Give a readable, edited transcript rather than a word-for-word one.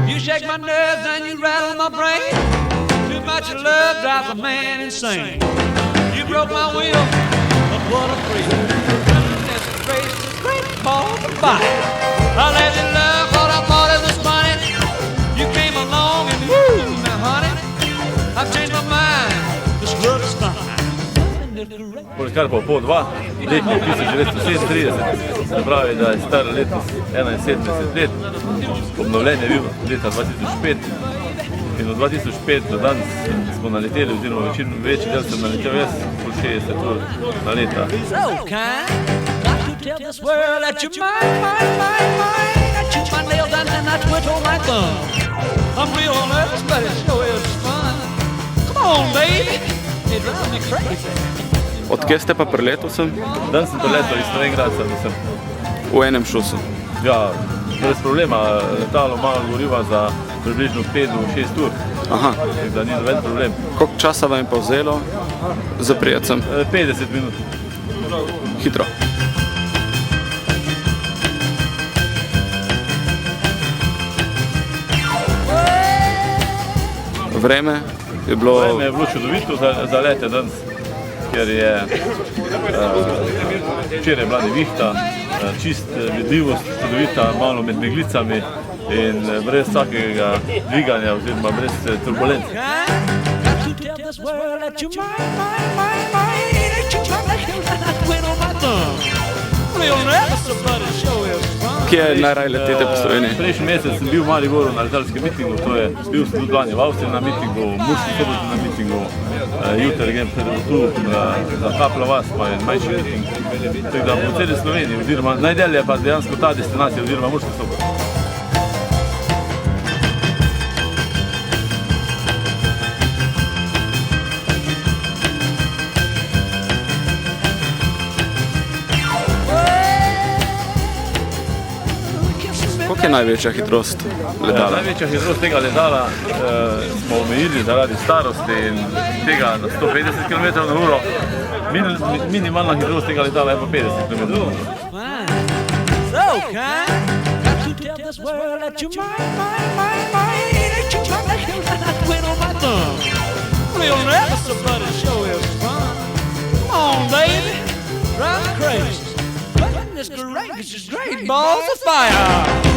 You shake my nerves and you rattle my brain. Too much love drives a man insane. You broke my will, but what a freak. Goodness gracious, great balls of fire. I let you love what I thought it was funny. You came along and woo, now honey, I've changed my mind. This love is fine. Kar pa pol 2, letni je 1937, se pravi, da je star letos 71 let, obnovljen je bil leta 2005 in od 2005 do danes smo naleteli, oziroma večji del sem naletel jaz, po 60 ur na leta. Od kje ste pa priletel sem? Danes sem priletel iz Novengradca, mislim. V enem šusu? Ja, brez problema, letalo malo goriva za približno 5 do 6 ur. Aha. Da ni noben problem. Koliko časa vam je pa vzelo za prijet sem? 50 minut. Hitro. Vreme je bilo... Vreme je bilo čudovito za lete danes, ker je včeraj bila nevihta, čist vidljivost čudovita, malo med meglicami in brez vsakega dviganja oziroma brez turbulenc. Kje najraje letite po Sloveniji? Prejšnji mesec sem bil v Mariboru na letalskem mitingu, to je bil sem tudi lani v Avstriji na mitingu, v Murski Soboti na mitingu, jutri grem tu za Kapla vas, pa je manjši miting. Tako da po celi Sloveniji, oziroma najdelje pa dejansko ta destinacija, oziroma Murski Sobot. Koliko je največja hitrost letala? Največja hitrost tega letala smo omejili zaradi starosti in tega na 150 km/h. Minimalna hitrost tega letala je pa 50 km/h. This great balls of fire.